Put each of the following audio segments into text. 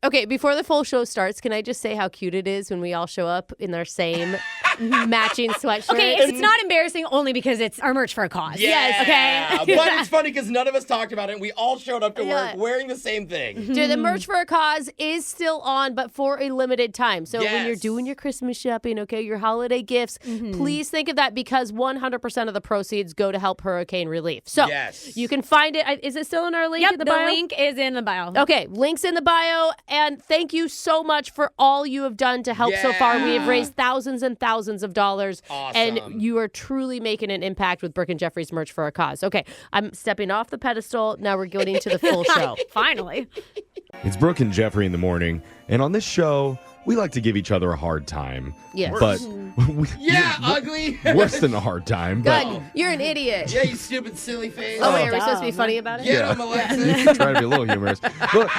Okay, before the full show starts, can I just say how cute it is when we all show up in our same matching sweatshirt? Okay, it's not embarrassing only because it's our merch for a cause. Yeah. Yes, okay? But it's funny because none of us talked about it. We all showed up to work wearing the same thing. Dude, the merch for a cause is still on, but for a limited time. So when you're doing your Christmas shopping, okay, your holiday gifts, please think of that because 100% of the proceeds go to help hurricane relief. So you can find it. Is it still in our link in the bio? The link is in the bio. Okay, link's in the bio. And thank you so much for all you have done to help so far. We have raised thousands and thousands of dollars. Awesome. And you are truly making an impact with Brooke and Jeffrey's merch for a cause. Okay, I'm stepping off the pedestal. Now we're getting to the full show. Finally. It's Brooke and Jeffrey in the morning. And on this show, we like to give each other a hard time. Yes. But Ugly. worse than a hard time. But Good. You're an idiot. Yeah, you stupid, silly face. Oh, wait, are we supposed to be funny about it? Get him, Alexis. try to be a little humorous. But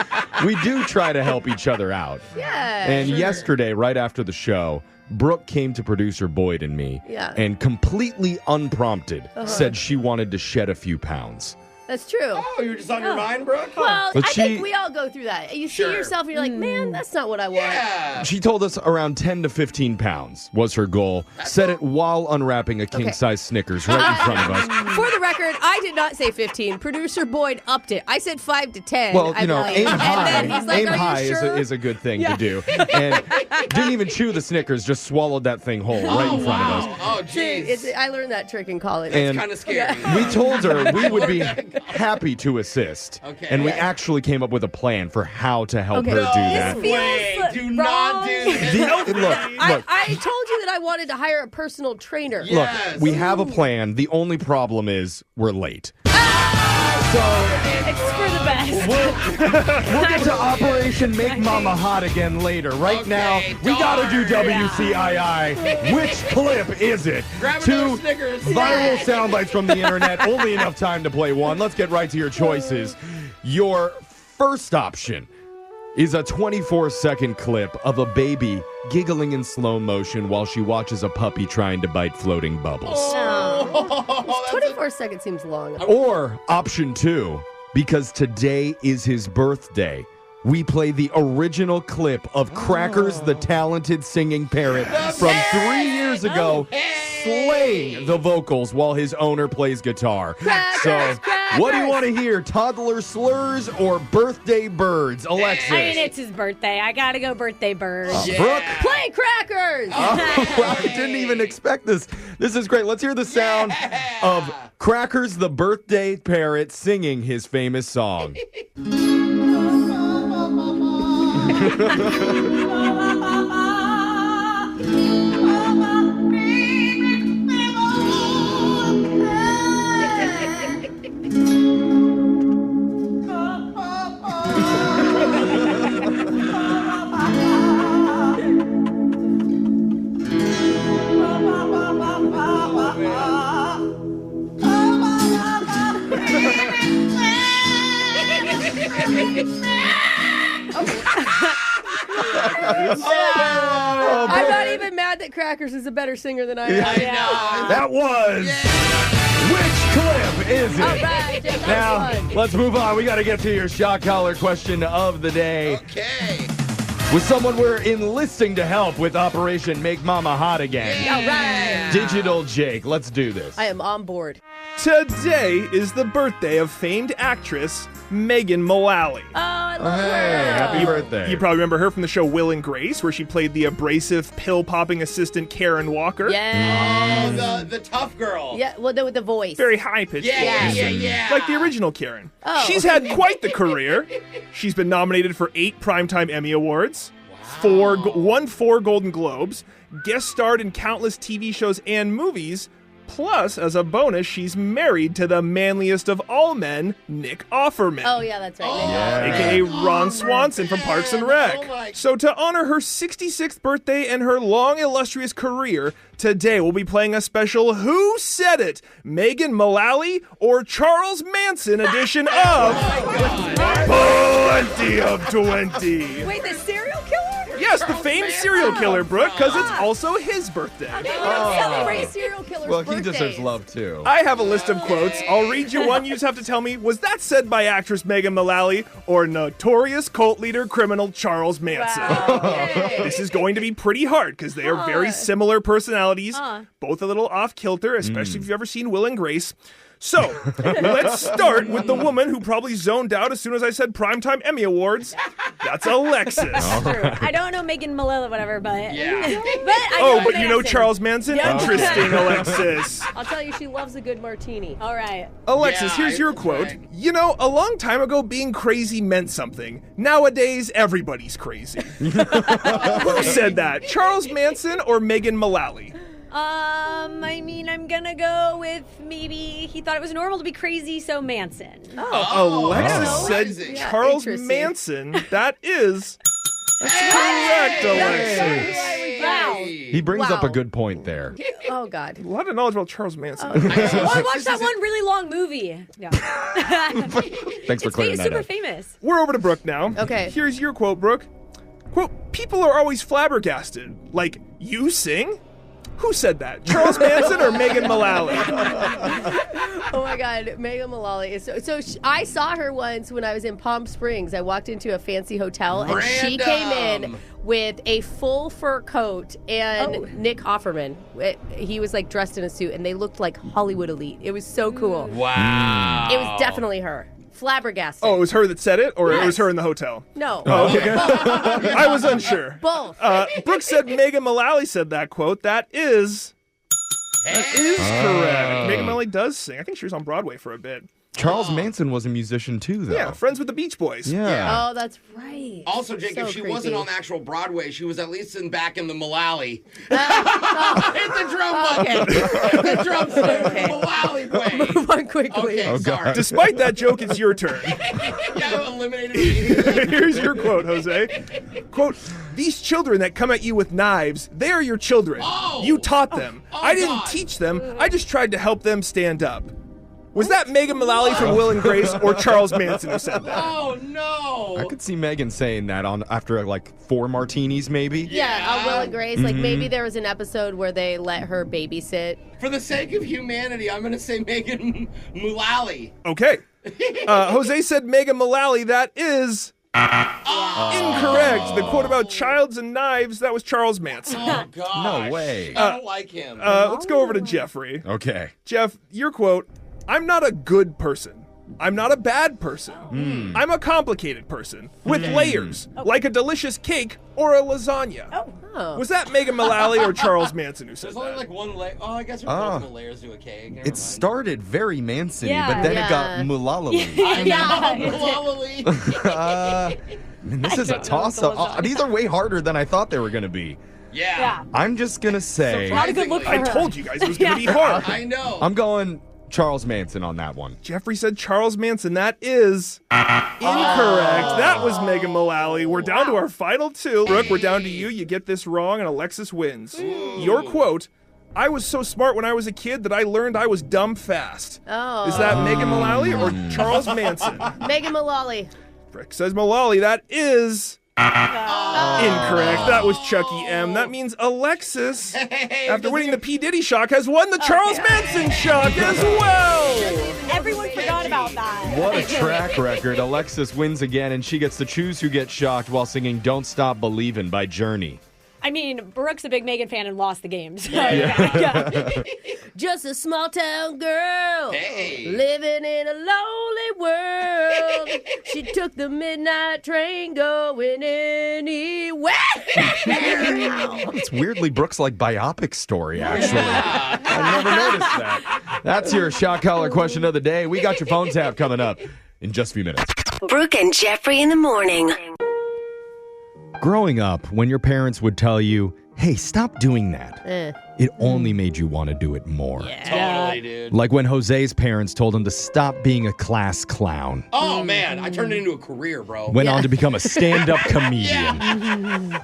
we do try to help each other out. Yeah. And yesterday, right after the show, Brooke came to producer Boyd and me and completely unprompted said she wanted to shed a few pounds. That's true. Oh, you were just on your mind, Brooke? Well, But I think we all go through that. You see yourself and you're like, man, that's not what I want. Yeah. She told us around 10 to 15 pounds was her goal. Said it while unwrapping a king-size Snickers right in front of us. For the record, I did not say 15. Producer Boyd upped it. I said 5 to 10. Well, you know, aim high. And then he's like, Aim are high you sure? is a good thing to do. And didn't even chew the Snickers, just swallowed that thing whole right in front of us. Oh, Dude, jeez. I learned that trick in college. And It's kind of scary. we told her we would be happy to assist. Okay. And we actually came up with a plan for how to help her do that. This feels Wait, do not do this. Look, I told you that I wanted to hire a personal trainer. Yeah. look, Yes. we have a plan. The only problem is we're late. It's for the best. We'll get to Operation Make Mama Hot again later. Right now, we gotta do WCII. Which clip is it? Grab Two another Snickers. viral sound bites from the internet. Only enough time to play one. Let's get right to your choices. Your first option is a 24-second clip of a baby giggling in slow motion while she watches a puppy trying to bite floating bubbles. Oh, 24 seconds seems long. Or option 2, because today is his birthday, we play the original clip of Crackers the Talented Singing Parrot from 3 years ago, slaying the vocals while his owner plays guitar. So, what do you want to hear? Toddler slurs or birthday birds? Alexis. I mean, it's his birthday. I gotta go birthday bird. Brooke? Play Crackers! I didn't even expect this. This is great. Let's hear the sound of Crackers the Birthday Parrot singing his famous song. I'm not even mad that Crackers is a better singer than I am. I know. That was... Which clip is it? All right, Jake, that Now, was fun. let's move on. We got to get to your shot collar question of the day. Okay. With someone we're enlisting to help with Operation Make Mama Hot Again. All right. Digital Jake, let's do this. I am on board. Today is the birthday of famed actress Megan Mullally. Oh, I love Hey, her. happy birthday. You probably remember her from the show Will and Grace, where she played the abrasive, pill-popping assistant Karen Walker. Yeah. Oh, the tough girl. Yeah, well, with the voice. Very high-pitched Yeah, voice. yeah. Like the original Karen. Oh. She's had quite the career. She's been nominated for 8 Primetime Emmy Awards, won 4 Golden Globes, guest starred in countless TV shows and movies. Plus, as a bonus, she's married to the manliest of all men, Nick Offerman. Oh, yeah, that's right. AKA Ron Swanson from Parks and Rec. Oh my- So to honor her 66th birthday and her long illustrious career, today we'll be playing a special Who Said It? Megan Mullally or Charles Manson edition of Plenty of 20. Wait, the serial killer? Yes, the Charles famed Manson. serial killer, Brooke, because it's also his birthday. We don't celebrate serial killers' Well, he birthdays. deserves love, too. I have a list of quotes. I'll read you one. You just have to tell me, was that said by actress Megan Mullally or notorious cult leader criminal Charles Manson? This is going to be pretty hard because they are very similar personalities, both a little off-kilter, especially if you've ever seen Will and Grace. So, let's start with the woman who probably zoned out as soon as I said Primetime Emmy Awards. That's Alexis. I don't know Megan Mullally, whatever, but Yeah. But you know Manson. Charles Manson? Yeah. Interesting, Alexis. I'll tell you, she loves a good martini. All right. Alexis, Yeah, here's your it's quote. right. You know, a long time ago, being crazy meant something. Nowadays, everybody's crazy. Who said that? Charles Manson or Megan Mullally? I mean, I'm gonna go with maybe he thought it was normal to be crazy, so Manson. Alexis said amazing. Yeah, Charles interesting. Manson. That is correct, Alexis. Wow. He brings up a Wow. good point there. Oh, God. A lot of knowledge about Charles Manson. Well, I watched that one really long movie. Yeah. Thanks for clearing He's that super up. famous. We're over to Brooke now. Okay. Here's your quote, Brooke. Quote, people are always flabbergasted. Like, you sing? Who said that? Charles Manson or Megan Mullally? Oh my God, Megan Mullally is I saw her once when I was in Palm Springs. I walked into a fancy hotel and she came in Random. with a full fur coat and Nick Offerman. He was like dressed in a suit and they looked like Hollywood elite. It was so cool. Wow. It was definitely her. Flabbergasted. Oh, it was her that said it, or it was Yes. her in the hotel? No. Oh, okay. I was unsure. Both. Brooke said Megan Mullally said that quote. That is correct. Megan Mullally does sing. I think she was on Broadway for a bit. Charles Manson was a musician, too, though. Yeah, friends with the Beach Boys. Yeah. Oh, that's right. Also, Jake, So if she creepy. wasn't on actual Broadway, she was at least back in the Mullally. Hit the drum button. Hit the drum set. Mullally way. Move on quickly. Okay, Oh, sorry. God. Despite that joke, it's your turn. Yeah, eliminated me. Here's your quote, Jose. Quote, these children that come at you with knives, they are your children. Oh. You taught them. Oh, I didn't God. teach them. I just tried to help them stand up. Was that Megan Mullally from Will and Grace or Charles Manson who said that? Oh, no. I could see Megan saying that after like 4 martinis, maybe. Yeah, on Will and Grace. Like maybe there was an episode where they let her babysit. For the sake of humanity, I'm going to say Megan Mullally. Okay. Jose said Megan Mullally. That is incorrect. The quote about childs and knives, that was Charles Manson. Oh, God. No way. I don't like him. Let's go over to Jeffrey. Okay. Jeff, your quote, I'm not a good person. I'm not a bad person. I'm a complicated person with layers, like a delicious cake or a lasagna. Oh. Was that Megan Mullally or Charles Manson who said There's only that? like one layer. Oh, I guess there's multiple layers to a cake. Never It mind. started very Manson-y, Yeah. but then Yeah. it got Mullally. I Yeah. know, Mullally. Man, this is a don't know what toss-up. These are way harder than I thought they were going to be. Yeah. I'm just going to say Not a good look for I her. told you guys it was going to be hard. I know. I'm going Charles Manson on that one. Jeffrey said Charles Manson. That is incorrect. That was Megan Mullally. We're down to our final 2. Brooke, we're down to you. You get this wrong, and Alexis wins. Your quote, I was so smart when I was a kid that I learned I was dumb fast. Oh. Is that Megan Mullally or Charles Manson? Megan Mullally. Brooke says Mullally. That is incorrect. That was Chucky M. That means Alexis, after winning the P. Diddy shock, has won the Charles Manson shock as well. Everyone forgot about that. What a track record. Alexis wins again, and she gets to choose who gets shocked while singing Don't Stop Believin' by Journey. I mean, Brooke's a big Megan fan and lost the game. So Yeah. Just a small town girl. Hey. Living in a lonely world. She took the midnight train going anywhere. It's weirdly Brooke's like biopic story, actually. I never noticed that. That's your shock collar question of the day. We got your phone tap coming up in just a few minutes. Brooke and Jeffrey in the morning. Growing up, when your parents would tell you, hey, stop doing that, it only made you want to do it more. Totally, dude. Like when Jose's parents told him to stop being a class clown. Oh, man. I turned it into a career, bro. Went on to become a stand-up comedian.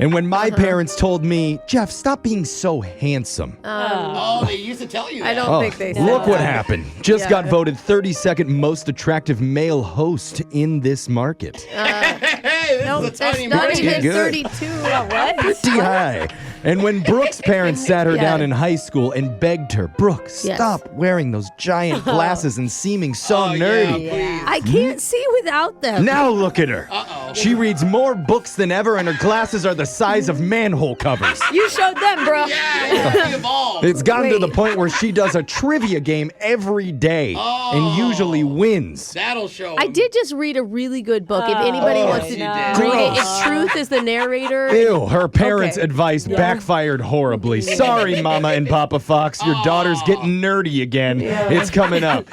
And when my parents told me, Jeff, stop being so handsome. Oh, they used to tell you that. I don't think they said Look that. what happened. Just Yeah. got voted 32nd most attractive male host in this market. Hey, Nope, It's a tiny not brain. even Good. 32. What? Pretty high. And when Brooke's parents sat her Yeah. down in high school and begged her, Brooke, stop wearing those giant glasses and seeming so nerdy. Yeah, please. I can't see without them. Now look at her. Uh-oh. She reads more books than ever, and her glasses are the size of manhole covers. You showed them, bro. Yeah, evolved. It's gotten to the point where she does a trivia game every day and usually wins. That'll show. I did just read a really good book. If anybody wants to you read did. it, Gross. if Truth is the narrator. Ew, her parents' Okay. advice backfired horribly. Sorry, Mama and Papa Fox. Your daughter's getting nerdy again. It's coming up.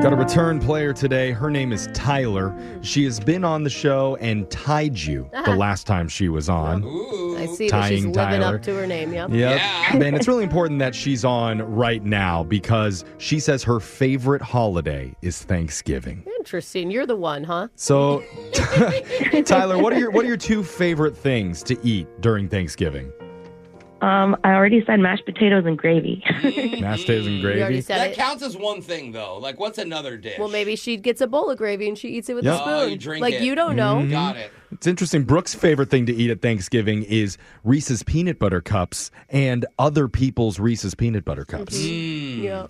Got a return player today. Her name is Tyler. She has been on the show and tied you the last time she was on. I see that she's Tying living Tyler. up to her name. Yep. Yep. Yeah. Man, it's really important that she's on right now because she says her favorite holiday is Thanksgiving. Interesting. You're the one, huh? So, Tyler, what are your two favorite things to eat during Thanksgiving? I already said mashed potatoes and gravy. Mashed potatoes and You already gravy. said That it. counts as one thing, though. Like, what's another dish? Well, maybe she gets a bowl of gravy and she eats it with Yep. a spoon. Oh, you drink like it. you don't know. Got it. It's interesting. Brooke's favorite thing to eat at Thanksgiving is Reese's peanut butter cups and other people's Reese's peanut butter cups. Yeah.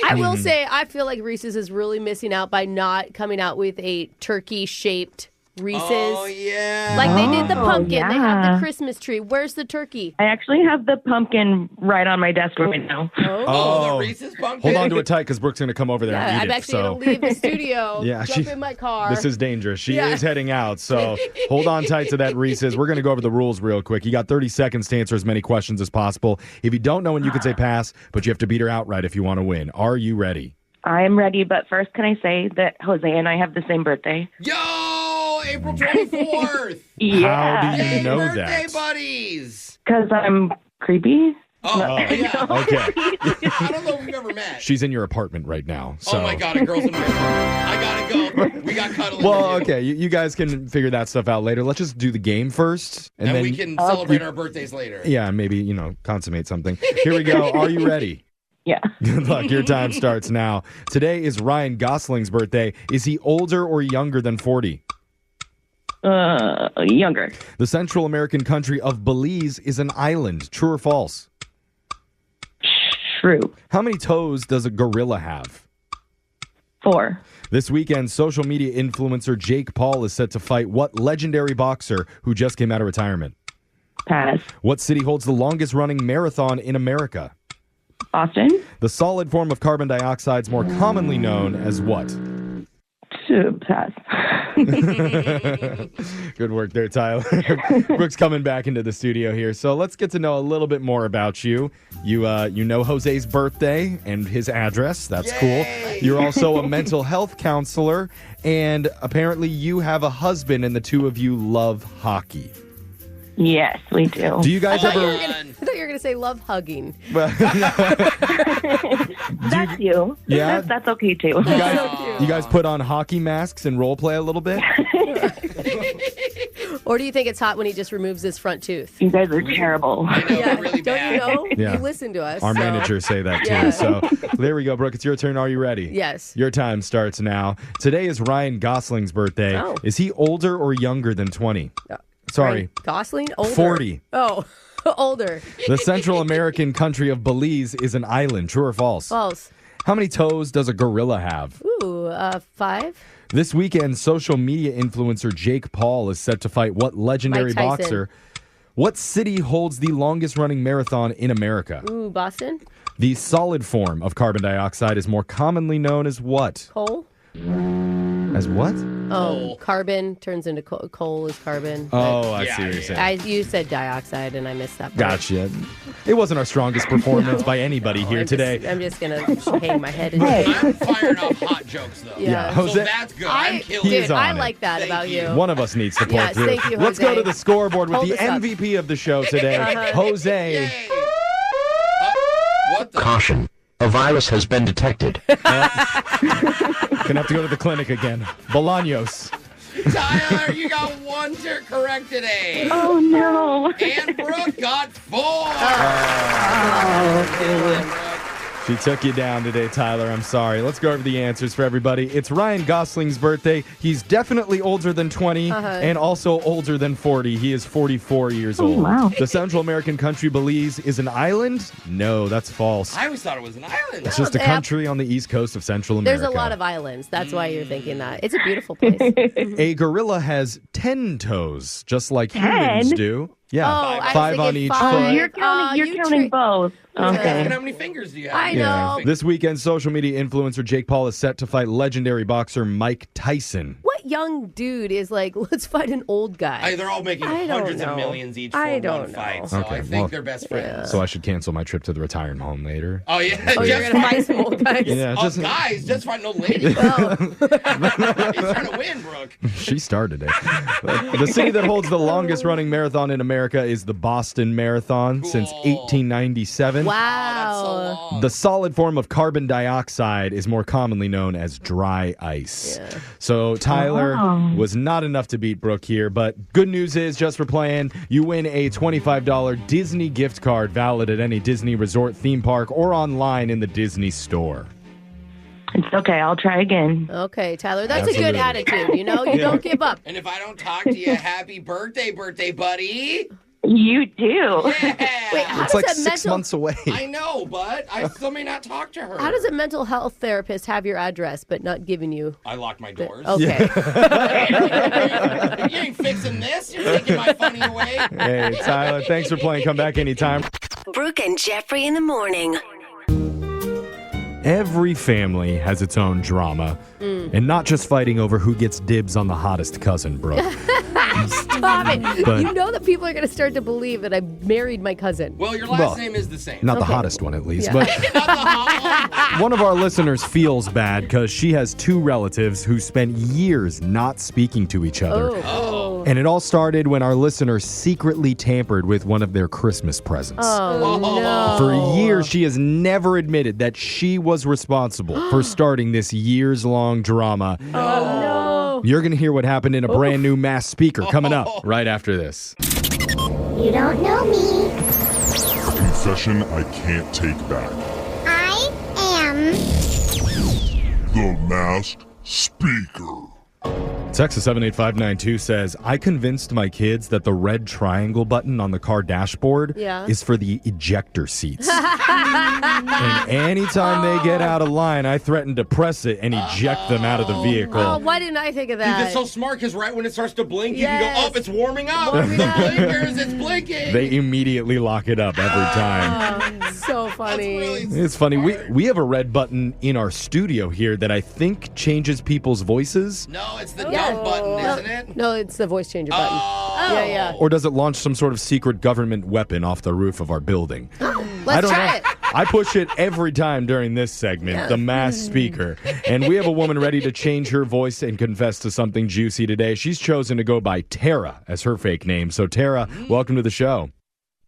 I will say, I feel like Reese's is really missing out by not coming out with a turkey-shaped Reese's. Oh, yeah. Like they did the pumpkin. They have yeah. the Christmas tree. Where's the turkey? I actually have the pumpkin right on my desk right now. Oh, the Reese's pumpkin? Hold on to it tight because Brooke's going to come over there Yeah, and eat I'm it. actually So. going to leave the studio, Yeah, jump in my car. This is dangerous. She Yeah. is heading out, so hold on tight to that Reese's. We're going to go over the rules real quick. You got 30 seconds to answer as many questions as possible. If you don't know when you can say pass, but you have to beat her outright if you want to win. Are you ready? I am ready, but first, can I say that Jose and I have the same birthday? Yo, April 24th. How do you Hey, know birthday that? buddies. Because I'm creepy. Oh, yeah. Okay. I don't know if we've ever met. She's in your apartment right now. So. Oh, my God, a girl's in my room. I gotta go. We got cuddling. Well, with you. okay. You guys can figure that stuff out later. Let's just do the game first. And then we can celebrate our birthdays later. Yeah, maybe, consummate something. Here we go. Are you ready? Yeah. Good luck. Your time starts now. Today is Ryan Gosling's birthday. Is he older or younger than 40? Younger. The Central American country of Belize is an island. True or false? True. How many toes does a gorilla have? 4. This weekend, social media influencer Jake Paul is set to fight what legendary boxer who just came out of retirement? Pass. What city holds the longest running marathon in America? Boston. The solid form of carbon dioxide is more commonly known as what? Pass. Good work there, Tyler. Brooke's coming back into the studio here. So let's get to know a little bit more about you. You know Jose's birthday and his address. That's cool. You're also a mental health counselor, and apparently you have a husband, and the two of you love hockey. Yes, we do. Do you guys ever... I thought you were going to say love hugging. That's you. Yeah? That's okay, too. You guys put on hockey masks and role play a little bit? Or do you think it's hot when he just removes his front tooth? You guys are terrible. I know, Yeah, really don't bad. you know? Yeah. You listen to us. Our so- managers say that too. Yeah. So there we go, Brooke. It's your turn. Are you ready? Yes. Your time starts now. Today is Ryan Gosling's birthday. Oh. Is he older or younger than 20? Sorry. Ryan Gosling? Older. 40. Oh, older. The Central American country of Belize is an island. True or false? False. How many toes does a gorilla have? Ooh, 5? This weekend, social media influencer Jake Paul is set to fight what legendary Mike Tyson. boxer? What city holds the longest running marathon in America? Ooh, Boston? The solid form of carbon dioxide is more commonly known as what? Coal? As what? Oh, carbon turns into coal. Coal is carbon. Oh, I Yeah, see what you're saying. You said dioxide, and I missed that part. Gotcha. It wasn't our strongest performance by anybody here I'm today. I'm just going to hang my head in it. I'm firing off hot jokes, though. Yeah. Jose, So that's good. I'm killing He it. is on I it. like that Thank about you. you. One of us needs to pull Yes, through. thank you, Let's go Jose. to the scoreboard with Hold the us up. MVP of the show today, Jose. Yay. What the? Caution. A virus has been detected. Gonna have to go to the clinic again. Bolaños. Tyler, you got one correct today. Oh, no. And Brooke got 4. She took you down today, Tyler. I'm sorry. Let's go over the answers for everybody. It's Ryan Gosling's birthday. He's definitely older than 20 and also older than 40. He is 44 years old. Wow. The Central American country Belize is an island? No, that's false. I always thought it was an island. It's just a country on the east coast of Central America. There's a lot of islands. That's why you're thinking that. It's a beautiful place. A gorilla has 10 toes, just like humans do. Yeah, Oh, I was 5 on thinking each five. foot. You're counting both. Okay. And how many fingers do you have? I know. This weekend, social media influencer Jake Paul is set to fight legendary boxer Mike Tyson. What young dude is like, let's fight an old guy? They're all making I don't hundreds know. of millions each for I one don't fight. know. So Okay, I think well, they're best friends. So I should cancel my trip to the retirement home later. Oh, yeah. Oh, you're going to fight some old guys? Yeah, Oh, guys, just fighting old ladies. Oh. He's trying to win, Brooke. She started it. The city that holds the longest running marathon in America is the Boston Marathon since Cool. 1897. Wow. That's so long. The solid form of carbon dioxide is more commonly known as dry ice. Yeah. So Tyler was not enough to beat Brooke here, but good news is, just for playing, you win a $25 Disney gift card valid at any Disney resort, theme park, or online in the Disney store. It's okay. I'll try again. Okay, Tyler, that's a good Absolutely. attitude. You know, you don't give up. And if I don't talk to you, happy birthday, buddy. You do. Yeah. Wait, how It's does like a 6 months away. I know, but I still may not talk to her. How does a mental health therapist have your address but not giving you? I lock my doors. Okay. You ain't fixing this. You're taking my funny away. Hey, Tyler, thanks for playing. Come back anytime. Brooke and Jeffrey in the morning. Every family has its own drama, and not just fighting over who gets dibs on the hottest cousin, Brooke. Stop it. But- You know that people are going to start to believe that I married my cousin. Well, your last name is the same. Not the Okay. hottest one, at least. Yeah. But Not the hot one. one of our listeners feels bad because she has 2 relatives who spent years not speaking to each other. Oh. And it all started when our listener secretly tampered with one of their Christmas presents. Oh, no. For years, she has never admitted that she was responsible for starting this years-long drama. Oh, no. You're going to hear what happened in a brand new mass speaker coming up right after this. You don't know me. A confession I can't take back. I am The Masked Speaker. Texas 78592 says, I convinced my kids that the red triangle button on the car dashboard is for the ejector seats. And anytime they get out of line, I threaten to press it and eject them out of the vehicle. Oh, why didn't I think of You're that? just so smart because right when it starts to blink, you can go, Yes. oh, it's warming up. Warming the up. blinkers, it's blinking. They immediately lock it up every time. Oh, so funny. It's funny. We have a red button in our studio here that I think changes people's voices. No, it's the dumb button, isn't it? No, it's the voice changer button. Oh. Yeah. Or does it launch some sort of secret government weapon off the roof of our building? Let's try it. I push it every time during this segment, the mass speaker. And we have a woman ready to change her voice and confess to something juicy today. She's chosen to go by Tara as her fake name. So, Tara, welcome to the show.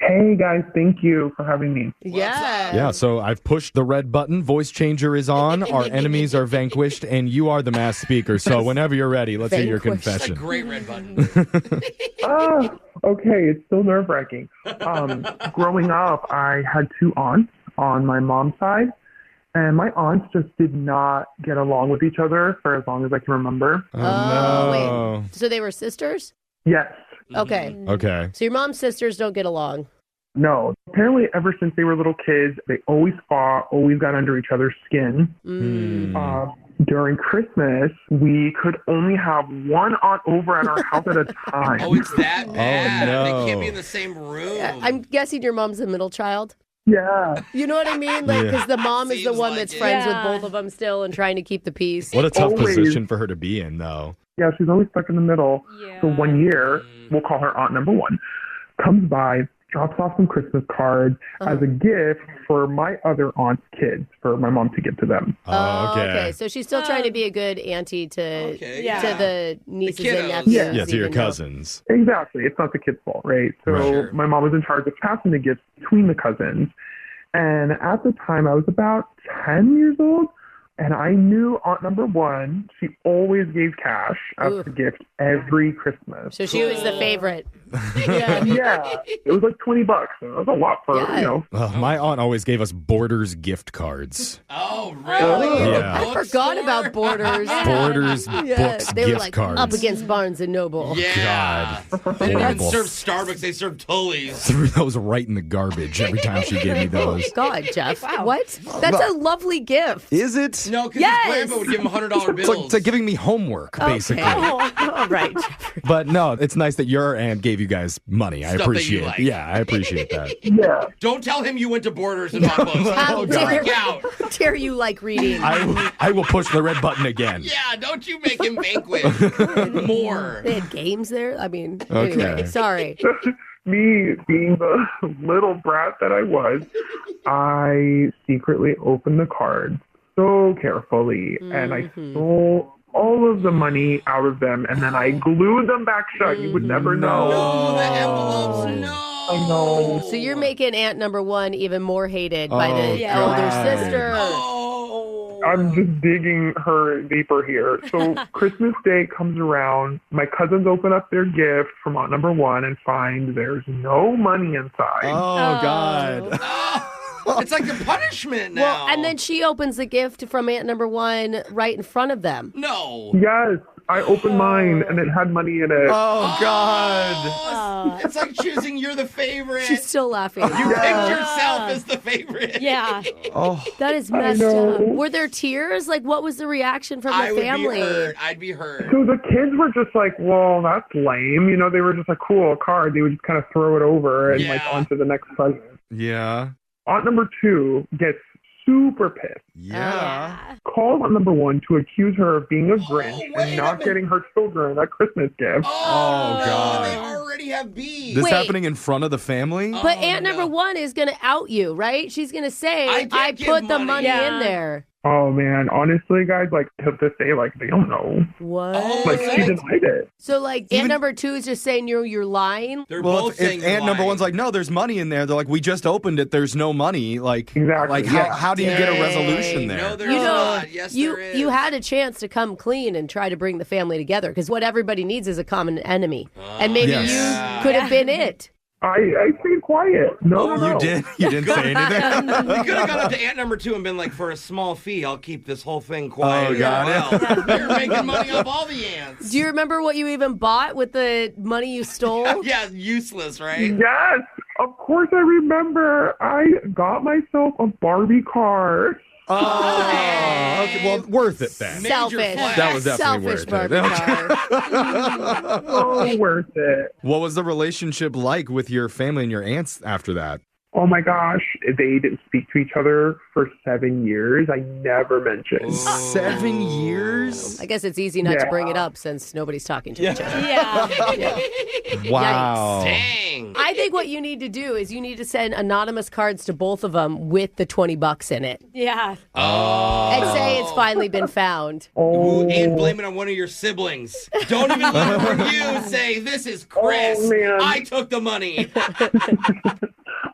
Hey, guys. Thank you for having me. Yeah. Yeah, so I've pushed the red button. Voice changer is on. Our enemies are vanquished, and you are the mass speaker. So whenever you're ready, let's hear your Vanquished. That's a confession. great red button. Okay. It's still nerve-wracking. Growing up, I had 2 aunts on my mom's side, and my aunts just did not get along with each other for as long as I can remember. Oh, no. Wait. So they were sisters? Yes. Okay. Okay. So your mom's sisters don't get along. No. Apparently, ever since they were little kids, they always fought, always got under each other's skin. During Christmas, we could only have one aunt over at our house at a time. Oh, it's that bad. no. They can't be in the same room. I'm guessing your mom's the middle child. Yeah. You know what I mean? Like, because the mom is the Seems one like that's it. friends Yeah. with both of them still and trying to keep the peace. What a tough Always. position for her to be in, though. Yeah, she's always stuck in the middle. Yeah. So one year, we'll call her aunt number 1, comes by, drops off some Christmas cards as a gift for my other aunt's kids, for my mom to give to them. Oh, okay. So she's still trying to be a good auntie to Yeah. to the nieces The and kiddos. nephews. Yeah. Yeah, to your even though- cousins. Exactly. It's not the kid's fault, right? So Right. Sure. my mom was in charge of passing the gifts between the cousins. And at the time, I was about 10 years old. And I knew aunt number 1, she always gave cash as Ooh. a gift every Christmas. So she was the favorite. Yeah. It was like $20. So that was a lot for, My aunt always gave us Borders gift cards. Oh, really? Yeah. I forgot about Borders. Borders books They were gift like cards. up against Barnes and Noble. Yeah. God. They didn't even Horrible. serve Starbucks. They served Tully's. Threw those right in the garbage every time she gave me those. God, Jeff. What? That's a lovely gift. Is it? No, because Yes. his grandpa would give him $100 bills. It's like giving me homework, basically. All right, Jeffrey. But no, it's nice that your aunt gave you guys money. I Stuff that you appreciate like. Yeah, I appreciate that. Yeah. Don't tell him you went to Borders and bought books. How He'll freak dare, out. dare you like reading? I will push the red button again. Yeah, don't you make him banquet. More. They had games there? I mean, Okay. anyway, sorry. Me being the little brat that I was, I secretly opened the cards so carefully and I stole all of the money out of them and then I glued them back shut. You would never know. No, the envelopes, no. I know. So you're making aunt number one even more hated by the older God. sister. Oh. I'm just digging her deeper here. So Christmas Day comes around. My cousins open up their gift from aunt number one and find there's no money inside. Oh, God. It's like a punishment now. Well, and then she opens the gift from aunt number one right in front of them. No. Yes, I opened mine and it had money in it. Oh, God. Oh, it's like choosing you're the favorite. She's still laughing. You picked yourself as the favorite. Yeah. Oh, That is messed know. up. Were there tears? Like, what was the reaction from the family? I'd be hurt. So the kids were just like, well, that's lame. You know, they were just like, cool, a card. They would just kind of throw it over and like Yeah. onto the next present. yeah. Aunt number two gets super pissed. Yeah. Calls aunt number one to accuse her of being a Grinch wait and a not minute. getting her children a Christmas gift. Oh, Oh, God. They already have beef. This Wait. happening in front of the family? But Oh, aunt number no. one is going to out you, right? She's going to say, I did I give put the money." money Yeah. in there. Oh, man. Honestly, guys, like, to this day, like, they don't know. What? Oh, Like, is she it? denied it. So, like, aunt number two is just saying you're lying? They're Well, both if saying aunt number lying. one's like, no, there's money in there. They're like, we just opened it. There's no money. Like, Exactly, like yeah. how do you get a Dang. resolution there? No, there's You know, not. Yes, there is. you had a chance to come clean and try to bring the family together because what everybody needs is a common enemy. And maybe Yes. you could have been it. I stayed quiet. No, no. You did? You didn't say anything? We could have gone up to aunt number two and been like, for a small fee, I'll keep this whole thing quiet. Oh, got it. You're making money off all the ants. Do you remember what you even bought with the money you stole? Yeah, useless, right? Yes, of course I remember. I got myself a Barbie car. Oh, okay. Well, worth it then. Major Selfish. flex. That was definitely Selfish worth Barbie it. car. So worth it. What was the relationship like with your family and your aunts after that? Oh my gosh, they didn't speak to each other for 7 years. I never mentioned. 7 years? I guess it's easy not to Yeah. bring it up since nobody's talking to each other. Yeah. Wow. Dang. I think what you need to do is you need to send anonymous cards to both of them with the $20 in it Yeah. and say it's finally been found. Oh, And blame it on one of your siblings. Don't even let it from you. Say, this is Chris. Oh, man. I took the money.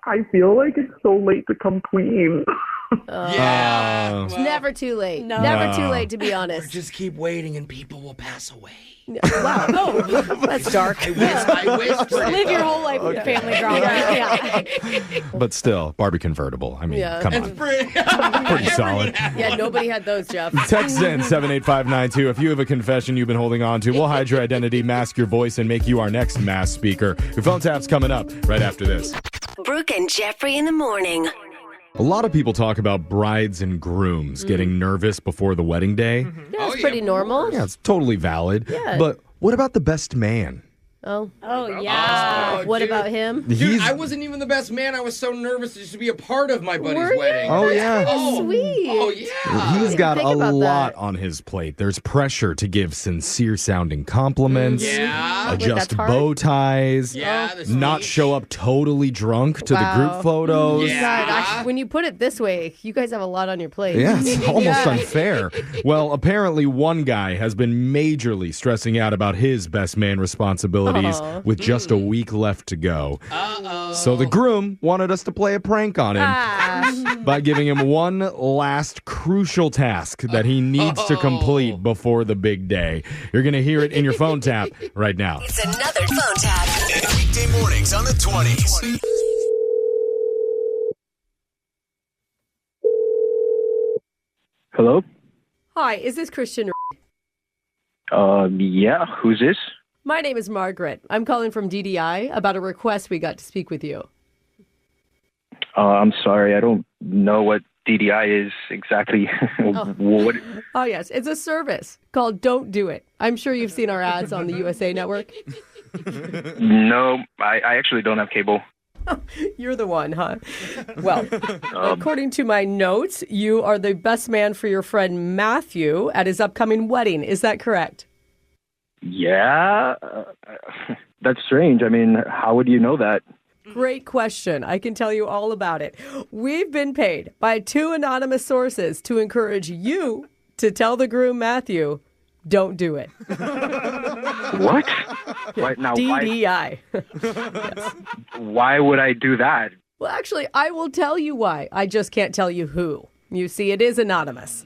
I feel like it's so late to come clean. Yeah. It's Well, never too late. No. Never too No. late, to be or honest. just keep waiting and people will pass away. Wow. Oh, that's dark. I wish. Live your whole life with family drama. Yeah. But still, Barbie convertible. I mean, Yeah. come It's on. pretty, Pretty solid. Yeah, nobody had those, Jeff. Text in 78592 if you have a confession you've been holding on to. We'll hide your identity, mask your voice, and make you our next mass speaker. Your phone tap's coming up right after this. Brooke and Jeffrey in the morning. A lot of people talk about brides and grooms getting nervous before the wedding day. Yeah, it's pretty normal. Yeah, it's totally valid. Yeah. But what about the best man? Oh, Oh, yeah. Oh, what dude. about him? Dude, I wasn't even the best man. I was so nervous just to be a part of my buddy's Were you? wedding. Oh, yeah. Oh, Sweet. Oh, yeah. He's got think a about lot that. on his plate. There's pressure to give sincere sounding compliments, Yeah. Wait, adjust that's hard? bow ties, Yeah, the not speech. show up totally drunk to the Wow. group photos. Yeah. God, when you put it this way, you guys have a lot on your plate. Yeah, it's almost Yeah. unfair. Well, apparently one guy has been majorly stressing out about his best man responsibilities Aw. with just a week left to go. Uh-oh. So the groom wanted us to play a prank on him. Ah, by giving him one last crucial task that he needs to complete before the big day. You're going to hear it in your phone tap right now. It's another phone tap. Weekday mornings on the 20s. Hello? Hi, is this Christian? Yeah, who's this? My name is Margaret. I'm calling from DDI about a request we got to speak with you. I'm sorry, I don't know what DDI is exactly. What? Oh, yes. It's a service called Don't Do It. I'm sure you've seen our ads on the USA Network. No, I actually don't have cable. You're the one, huh? Well, according to my notes, you are the best man for your friend Matthew at his upcoming wedding. Is that correct? Yeah, that's strange. I mean, how would you know that? Great question. I can tell you all about it. We've been paid by 2 anonymous sources to encourage you to tell the groom, Matthew, don't do it. What? Why, now, DDI. Yes. Why would I do that? Well, actually, I will tell you why. I just can't tell you who. You see, it is anonymous.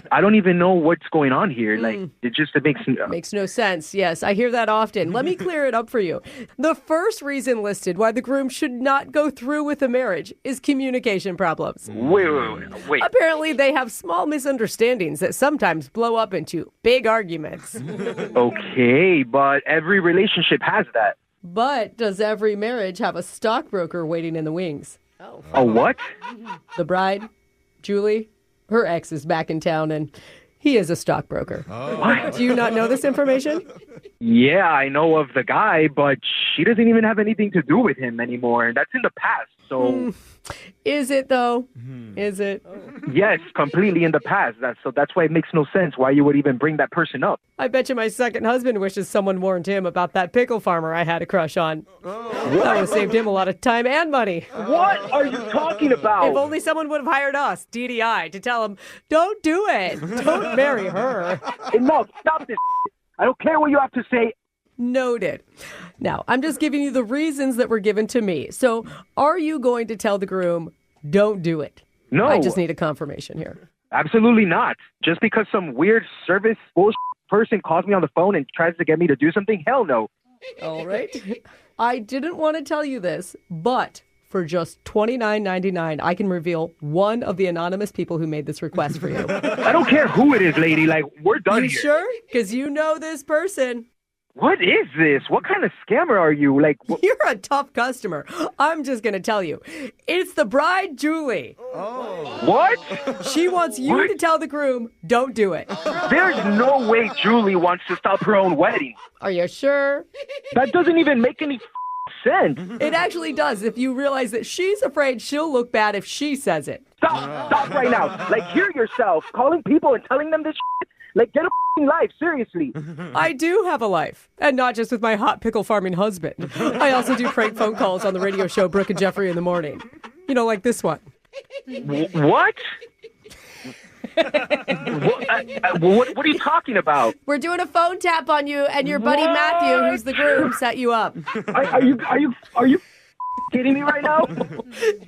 I don't even know what's going on here. Like, it makes no sense. Yes, I hear that often. Let me clear it up for you. The first reason listed why the groom should not go through with the marriage is communication problems. Wait. Apparently, they have small misunderstandings that sometimes blow up into big arguments. Okay, but every relationship has that. But does every marriage have a stockbroker waiting in the wings? A what? The bride, Julie, her ex is back in town, and he is a stockbroker. What? Do you not know this information? Yeah, I know of the guy, but she doesn't even have anything to do with him anymore. That's in the past, so... Is it, though? Is it? Yes, completely in the past. That's why it makes no sense why you would even bring that person up. I bet you my second husband wishes someone warned him about that pickle farmer I had a crush on. That would have saved him a lot of time and money. What are you talking about? If only someone would have hired us, DDI, to tell him, don't do it. Don't marry her. Enough. Stop this. I don't care what you have to say. Noted. Now, I'm just giving you the reasons that were given to me. So, are you going to tell the groom, don't do it? No. I just need a confirmation here. Absolutely not. Just because some weird service bullshit person calls me on the phone and tries to get me to do something, hell no. All right. I didn't want to tell you this, but for just $29.99, I can reveal one of the anonymous people who made this request for you. I don't care who it is, lady. Like, we're done here. You sure? Because you know this person. What is this? What kind of scammer are you? Like, You're a tough customer. I'm just going to tell you. It's the bride, Julie. Oh. What? She wants you to tell the groom, don't do it. There's no way Julie wants to stop her own wedding. Are you sure? That doesn't even make any sense. It actually does if you realize that she's afraid she'll look bad if she says it. Stop right now. Like, hear yourself. Calling people and telling them this shit. Like, get a life, seriously. I do have a life, and not just with my hot pickle farming husband. I also do prank phone calls on the radio show Brooke and Jeffrey in the morning. You know, like this one. What? What are you talking about? We're doing a phone tap on you, and your buddy Matthew, who's the groom, set you up. Are you kidding me right now?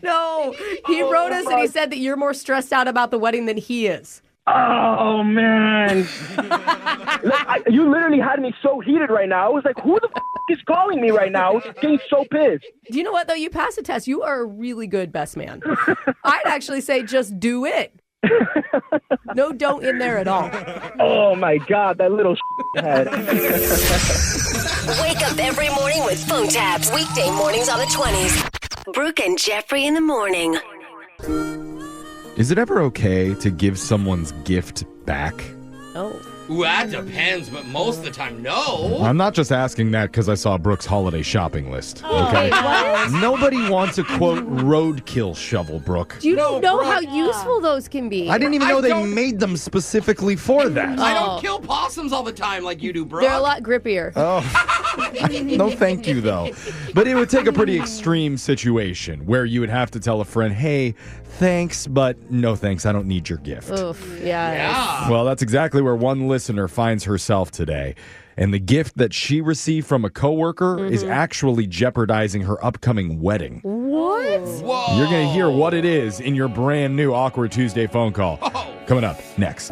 No, he wrote us and he said that you're more stressed out about the wedding than he is. Oh, man. You literally had me so heated right now. I was like, who the is calling me right now? I was getting so pissed. Do you know what, though? You passed the test. You are a really good best man. I'd actually say just do it. No don't in there at all. Oh, my God, that little head. Wake up every morning with phone taps. Weekday mornings on the 20s. Brooke and Jeffrey in the morning. Is it ever okay to give someone's gift back? Oh. Ooh, that depends, but most of the time, no. I'm not just asking that because I saw Brooke's holiday shopping list. Okay. What? Nobody wants a quote roadkill shovel, Brooke. You don't know how useful those can be. I didn't even know they made them specifically for that. I don't kill possums all the time like you do, bro. They're a lot grippier. Oh. No, thank you, though. But it would take a pretty extreme situation where you would have to tell a friend, hey, thanks, but no thanks. I don't need your gift. Oof, yeah. Well, that's exactly where one listener finds herself today. And the gift that she received from a coworker is actually jeopardizing her upcoming wedding. What? Whoa. You're going to hear what it is in your brand new Awkward Tuesday phone call. Coming up next.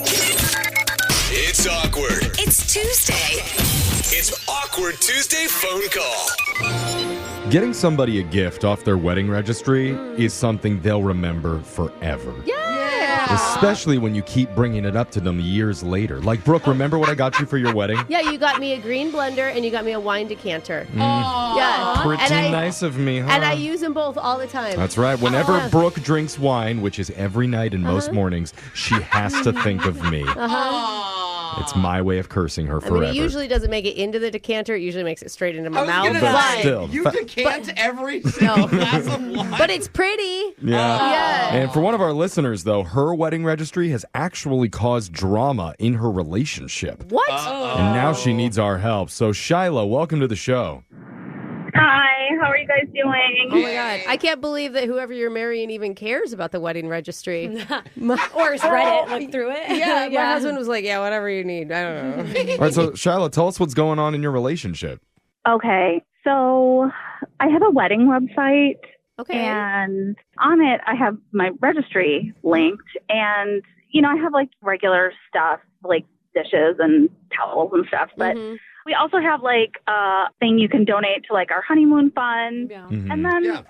It's awkward. It's Tuesday. It's Awkward Tuesday phone call. Getting somebody a gift off their wedding registry is something they'll remember forever. Yeah. Especially when you keep bringing it up to them years later. Like, Brooke, remember what I got you for your wedding? Yeah, you got me a green blender and you got me a wine decanter. Oh. Yeah. Pretty nice of me, huh? And I use them both all the time. That's right. Whenever Brooke drinks wine, which is every night and most mornings, she has to think of me. It's my way of cursing her forever. I mean, it usually doesn't make it into the decanter. It usually makes it straight into my mouth. But still. You decant every single glass of wine. But it's pretty. Yeah. And for one of our listeners, though, her wedding registry has actually caused drama in her relationship. What? And now she needs our help. So, Shiloh, welcome to the show. Hi, how are you guys doing? Oh my God. I can't believe that whoever you're marrying even cares about the wedding registry. Or has read it, looked through it. Yeah, my husband was like, yeah, whatever you need. I don't know. All right, so, Shiloh, tell us what's going on in your relationship. Okay, so I have a wedding website. Okay. And on it, I have my registry linked. And, I have like regular stuff, like dishes and towels and stuff. But we also have like a thing you can donate to like our honeymoon fund. Yeah. And then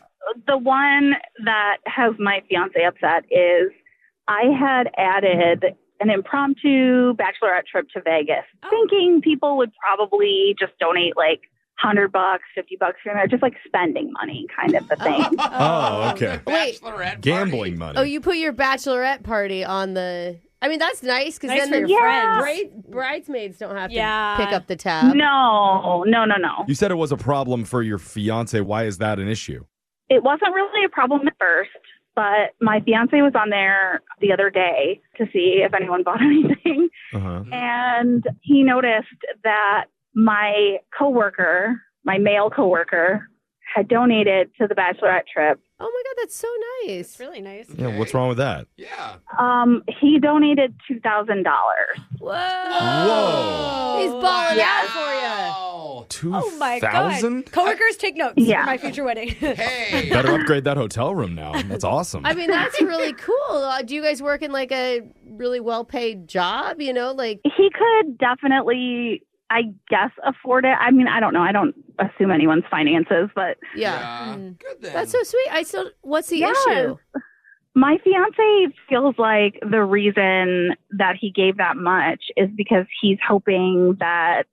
the one that has my fiance upset is I had added an impromptu bachelorette trip to Vegas, thinking people would probably just donate like $100, $50 here and there, just like spending money kind of a thing. Oh, okay. Wait. Gambling money. Oh, you put your bachelorette party on the... I mean, that's nice because Nice then for the your friends. bridesmaids don't have to Yeah. pick up the tab. No. You said it was a problem for your fiance. Why is that an issue? It wasn't really a problem at first, but my fiance was on there the other day to see if anyone bought anything. And he noticed that my coworker, my male coworker, had donated to the bachelorette trip. Oh my God, that's so nice. It's really nice. Yeah, what's wrong with that? Yeah. He donated $2,000. Whoa. He's balling out for you. 2,000? Oh my God. Coworkers, take notes for my future wedding. Hey. Better upgrade that hotel room now. That's awesome. I mean, that's really cool. Do you guys work in like a really well-paid job, Like He could definitely, I guess, afford it. I mean, I don't know. I don't assume anyone's finances, but yeah. Good then. That's so sweet. What's the issue? My fiance feels like the reason that he gave that much is because he's hoping that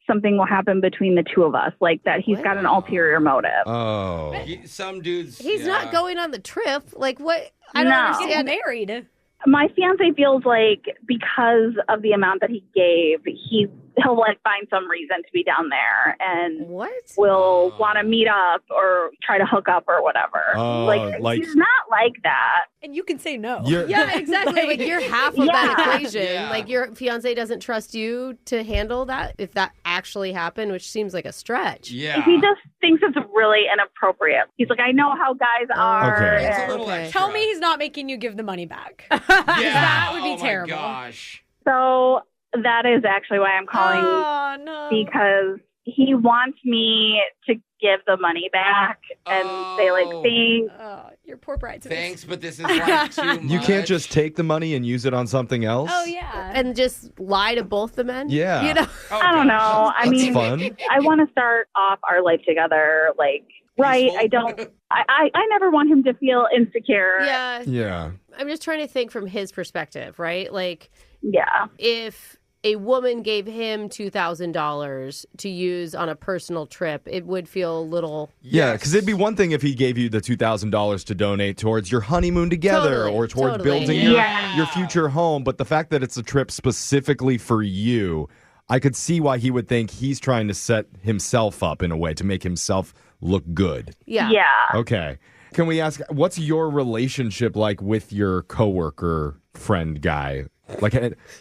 something will happen between the two of us, like that he's got an ulterior motive. Oh. Some dudes. He's not going on the trip. Like what? I don't No. understand. Get married. My fiance feels like because of the amount that he gave, he'll like find some reason to be down there and will want to meet up or try to hook up or whatever. Like he's not like that. And you can say no. Yeah, exactly. Like you're half of that equation. Yeah. Like your fiance doesn't trust you to handle that if that actually happened, which seems like a stretch. Yeah. He just thinks it's really inappropriate. He's like, I know how guys are. Okay. It's a and- little extra. Tell me he's not making you give the money back. Yeah. That would be terrible. Oh my gosh. So that is actually why I'm calling, Oh, no. because he wants me to give the money back and say like, thanks. Oh, your poor bridesmaids. Thanks, but this is like too much. You can't just take the money and use it on something else? Oh, yeah. And just lie to both the men? Yeah. I don't know. I mean, fun. I want to start off our life together, like, right. I don't, I never want him to feel insecure. Yeah. Yeah. I'm just trying to think from his perspective, right? Like, Yeah. if a woman gave him $2,000 to use on a personal trip, it would feel a little... Yeah, because it'd be one thing if he gave you the $2,000 to donate towards your honeymoon together or towards building your future home. But the fact that it's a trip specifically for you, I could see why he would think he's trying to set himself up in a way to make himself look good. Yeah. Yeah. Okay. Can we ask, what's your relationship like with your coworker friend guy? Like,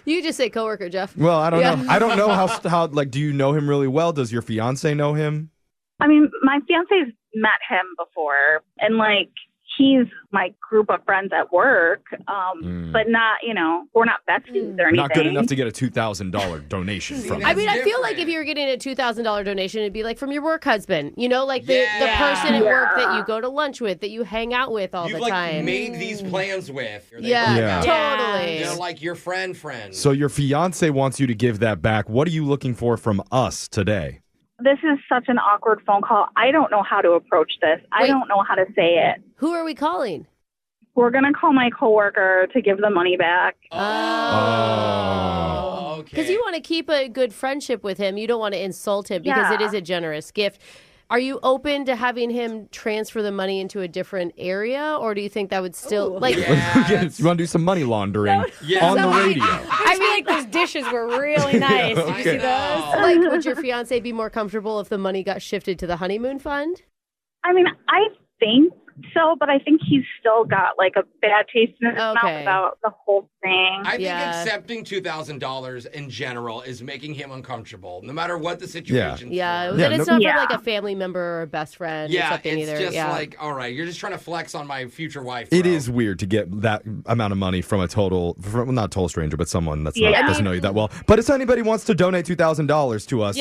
You just say coworker, Jeff. well, I don't know. I don't know how, like, do you know him really well? Does your fiance know him? I mean, my fiance's met him before, and like he's my group of friends at work, but not, we're not besties or anything. Not good enough to get a $2,000 donation from him. I mean, I feel like if you were getting a $2,000 donation, it'd be like from your work husband. Like the person at work that you go to lunch with, that you hang out with all the time. You've made these plans with. Totally. They're like your friend. So your fiance wants you to give that back. What are you looking for from us today? This is such an awkward phone call. I don't know how to approach this. I don't know how to say it. Who are we calling? We're going to call my coworker to give the money back. Oh. Okay. Because you want to keep a good friendship with him. You don't want to insult him because it is a generous gift. Are you open to having him transfer the money into a different area, or do you think that would still you want to do some money laundering on the radio? I feel like those dishes were really nice. Did you see those? Like, would your fiance be more comfortable if the money got shifted to the honeymoon fund? I mean, I think so, but I think he's still got like a bad taste in his mouth about the whole thing. I think accepting $2,000 in general is making him uncomfortable, no matter what the situation is. Then it's not for like a family member or a best friend or something it's either. Just like, all right, you're just trying to flex on my future wife. It is weird to get that amount of money from not a total stranger, but someone that doesn't know you that well. But if anybody wants to donate $2,000 to us,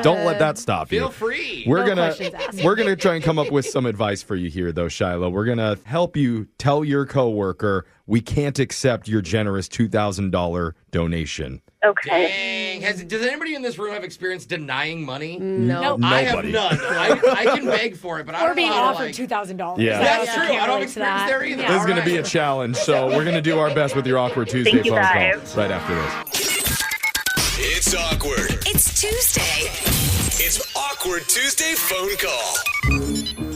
don't let that stop you. Feel free. We're gonna try and come up with some advice for you here, though, Shiloh. We're gonna help you tell your coworker we can't accept your generous $2,000 donation. Okay. Dang. Does anybody in this room have experience denying money? No. I have none. I can beg for it, but I don't know. Or being offered $2,000. Yeah. That's true. I don't have experience there either. This is going to be a challenge, so we're going to do our best with your Awkward Tuesday phone call right after this. It's awkward. It's Tuesday. It's Awkward Tuesday phone call.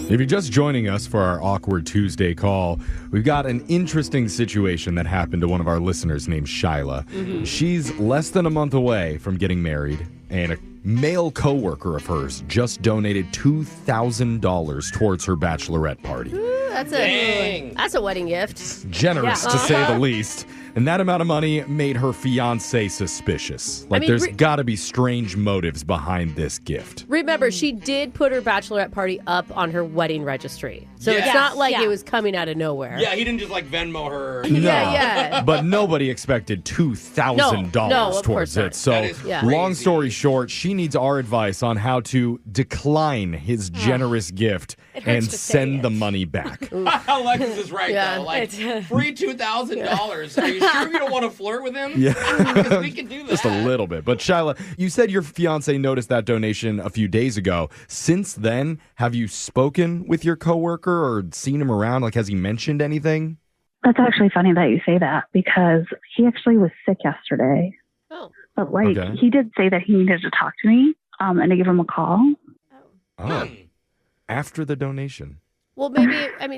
If you're just joining us for our Awkward Tuesday call, we've got an interesting situation that happened to one of our listeners named Shyla. Mm-hmm. She's less than a month away from getting married, and a male coworker of hers just donated $2,000 towards her bachelorette party. Ooh, that's a wedding gift. Generous, to say the least. And that amount of money made her fiancé suspicious. There's got to be strange motives behind this gift. Remember, she did put her bachelorette party up on her wedding registry. So it's not like it was coming out of nowhere. Yeah, he didn't just Venmo her. No. But nobody expected $2,000 towards it. So long story short, she needs our advice on how to decline his generous gift and send the money back. Alexis is right, though. Free $2,000. Are you sure you don't want to flirt with him? Yeah. Because we can do that. Just a little bit. But Shyla, you said your fiance noticed that donation a few days ago. Since then, have you spoken with your coworker or seen him around? Has he mentioned anything? That's actually funny that you say that because he actually was sick yesterday. Oh. But he did say that he needed to talk to me and to give him a call. Oh. After the donation. Well, maybe,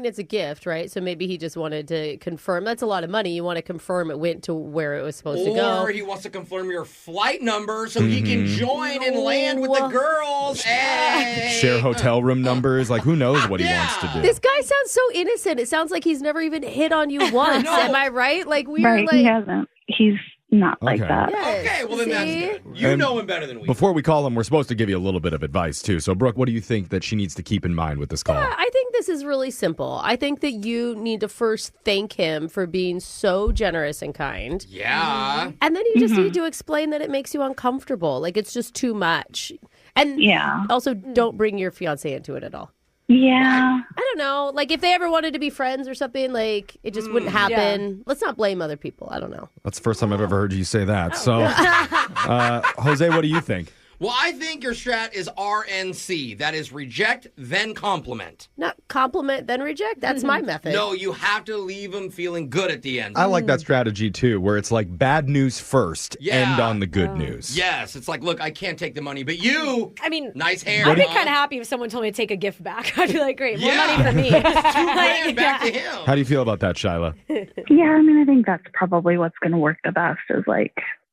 it's a gift, right? So maybe he just wanted to confirm. That's a lot of money. You want to confirm it went to where it was supposed to go. Or he wants to confirm your flight number so he can join and land with the girls. Hey. Share hotel room numbers. Who knows what he wants to do. This guy sounds so innocent. It sounds like he's never even hit on you once. Am I right? He hasn't. He's not like that. Yes. Okay, well then that's good. You know him better than we do. Before we call him, we're supposed to give you a little bit of advice too. So Brooke, what do you think that she needs to keep in mind with this call? Yeah, I think this is really simple. I think that you need to first thank him for being so generous and kind. Yeah. And then you just need to explain that it makes you uncomfortable. It's just too much. And also don't bring your fiance into it at all. Yeah. I don't know. If they ever wanted to be friends or something, it just wouldn't happen. Yeah. Let's not blame other people. I don't know. That's the first time I've ever heard you say that. So, Jose, what do you think? Well, I think your strat is RNC. That is reject, then compliment. Not compliment, then reject? That's my method. No, you have to leave them feeling good at the end. I like that strategy, too, where it's bad news first, end on the good news. Yes, it's look, I can't take the money, but you, nice hair. I'd be kind of happy if someone told me to take a gift back. I'd be like, great, more money for me. $2,000 back to him. How do you feel about that, Shyla? Yeah, I think that's probably what's going to work the best is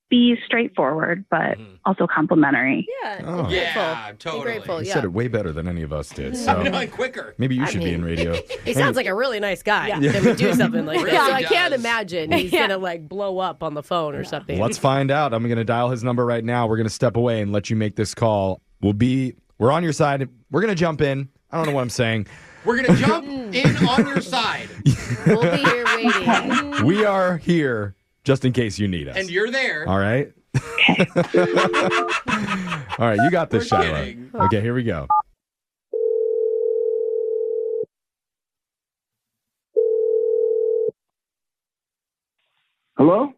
be straightforward, but also complimentary. Yeah. Oh. Yeah, totally. Grateful, You said it way better than any of us did. So quicker. Maybe you should be in radio. He sounds like a really nice guy. Yeah. That would do something like that. Really So I does. can't imagine he's going to blow up on the phone or something. Let's find out. I'm going to dial his number right now. We're going to step away and let you make this call. We're on your side. We're going to jump in. I don't know what I'm saying. We're going to jump in on your side. We'll be here waiting. We are here just in case you need us. And you're there. All right? All right, you got this, Shiloh. Okay, here we go. Hello?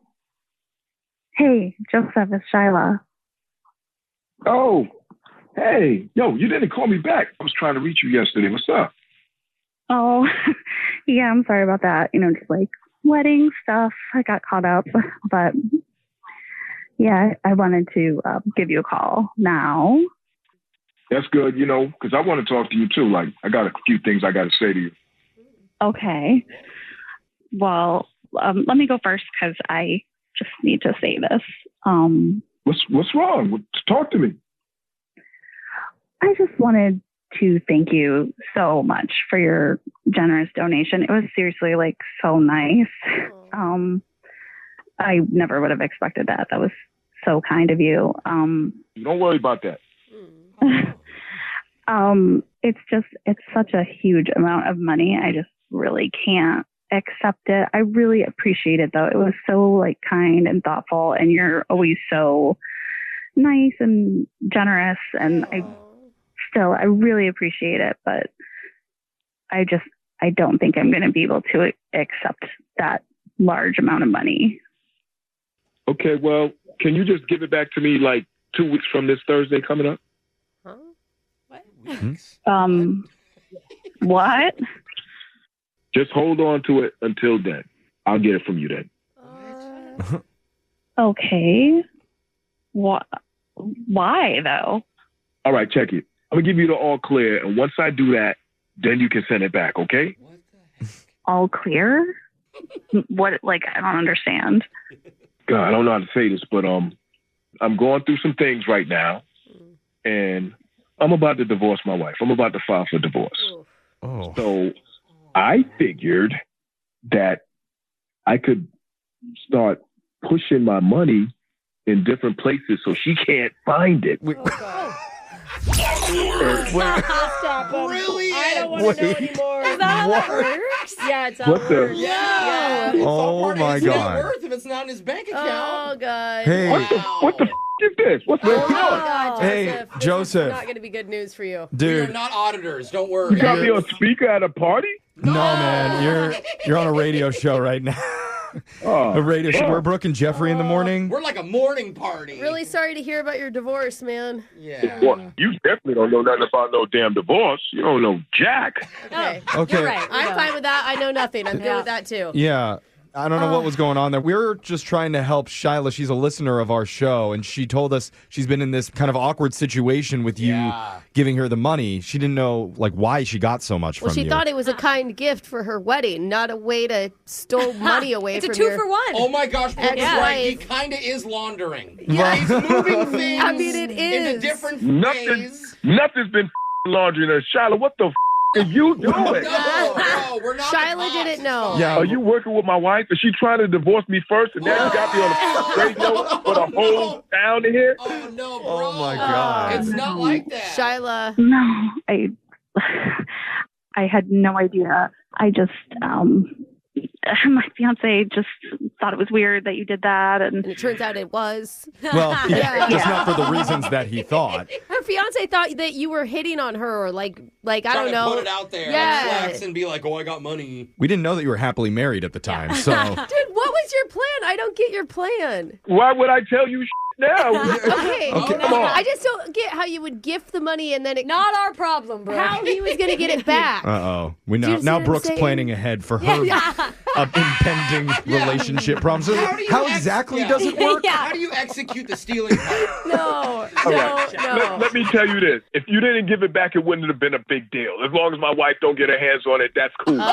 Hey, Joseph, it's Shyla. Oh, hey. Yo, you didn't call me back. I was trying to reach you yesterday. What's up? Oh, yeah, I'm sorry about that. Just like wedding stuff. I got caught up. But yeah, I wanted to give you a call now. That's good, because I want to talk to you too. Like, I got a few things I got to say to you. Okay. Well, let me go first because I just need to say this. What's wrong? Talk to me. I just wanted to thank you so much for your generous donation. It was seriously like so nice. I never would have expected that. That was so kind of you. Don't worry about that. It's such a huge amount of money. I just really can't accept it. I really appreciate it though. It was so like kind and thoughtful, and you're always so nice and generous, and I really appreciate it, but I don't think I'm going to be able to accept that large amount of money. Okay, well, can you just give it back to me like 2 weeks from this Thursday coming up? Huh? What? What? Just hold on to it until then. I'll get it from you then. Okay. What? Why though? All right, check it. I'm going to give you the all clear, and once I do that, then you can send it back, okay? All clear? What? Like, I don't understand. God, I don't know how to say this, but I'm going through some things right now, and I'm about to divorce my wife. I'm about to file for divorce. Oh. So I figured that I could start pushing my money in different places so she can't find it. Stop. Brilliant. I don't want to know anymore. Is that how that works? Yeah, it's how What it the- works. Yeah. Oh, my It's net God. worth if it's not in his bank account. Oh, God. Hey. What the is this? What's Oh, going my on? God, Hey, Joseph. This Joseph. is not going to be good news for you. We Dude. are not auditors. Don't worry. You got me on speaker at a party? No, man. You're on a radio show right now. A radio show. We're Brooke and Jeffrey in the morning. We're like a morning party. Really sorry to hear about your divorce, man. Yeah. Well, you definitely don't know nothing about no damn divorce. You don't know jack. Okay. Okay. You're right. I'm fine with that. I know nothing. I'm good with that, too. Yeah. I don't know what was going on there. We were just trying to help Shyla. She's a listener of our show, and she told us she's been in this kind of awkward situation with you giving her the money. She didn't know like why she got so much Well, from she you. thought it was a kind gift for her wedding, not a way to steal money away It's from a 2 your for 1. Oh my gosh, Brooke was Yeah. right. He kind of is laundering. Yeah. He's moving things I mean, it into is. different ways. Nothing's been laundry in there. Shyla, what the are you doing? No, we're not. Shyla didn't know. Yeah. Are you working with my wife? Is she trying to divorce me first, and now you got me on a radio with a whole town in here? Oh no, bro. Oh, my God. It's not like that. Shyla. No, I had no idea. I just, my fiance just thought it was weird that you did that, And it turns out it was. Well, Yeah. just not for the reasons that he thought. Her fiance thought that you were hitting on her, or like I Trying don't know. to put it out there. Yeah. Flex and be like, oh, I got money. We didn't know that you were happily married at the time. So Dude, what was your plan? I don't get your plan. Why would I tell you now? Okay. Come on. I just don't get how you would gift the money and then it, Not our problem, bro. how he was going to get it back. Uh-oh. We Do know you see now what I'm Brooke's saying? planning ahead for her impending relationship problems. So how exactly does it work? How do you execute the stealing part? No, All right. Let me tell you this. If you didn't give it back, it wouldn't have been a big deal. As long as my wife don't get her hands on it, that's cool. Oh my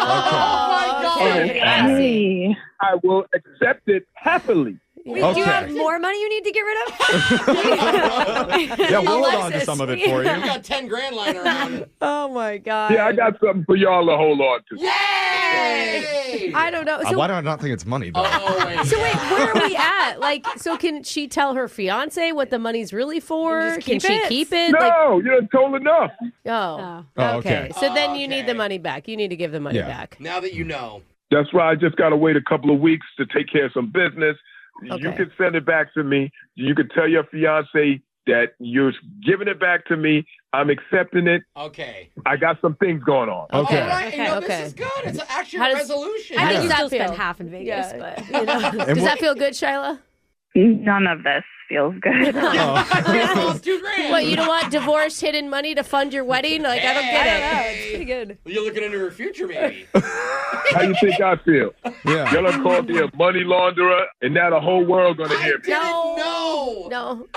God. Okay. I see. hey, I will accept it happily. Wait, do you have more money you need to get rid of? Yeah, we'll hold on to some of it for you. You got 10 grand lying around. Oh my God. Yeah, I got something for y'all to hold on to. Yay! I don't know. So, Why do I not think it's money, though? so wait, where are we at? Like, so can she tell her fiance what the money's really for? Can she keep it? No, you done told enough. Oh, okay. So then you need the money back. You need to give the money back. Now that you know. That's why I just got to wait a couple of weeks to take care of some business. Okay. You can send it back to me. You can tell your fiance that you're giving it back to me. I'm accepting it. Okay. I got some things going on. Okay. All right. This is good. It's actually a resolution. I think you Yeah. still spend half in Vegas, but you know. Does that feel good, Shyla? None of this feels good. It's $2,000. What, you don't want divorced hidden money to fund your wedding? Like, I don't get it. It's pretty good. You're looking into her future, maybe. How you think I feel? Yeah. Y'all done called me a money launderer, and now the whole world gonna hear me. No.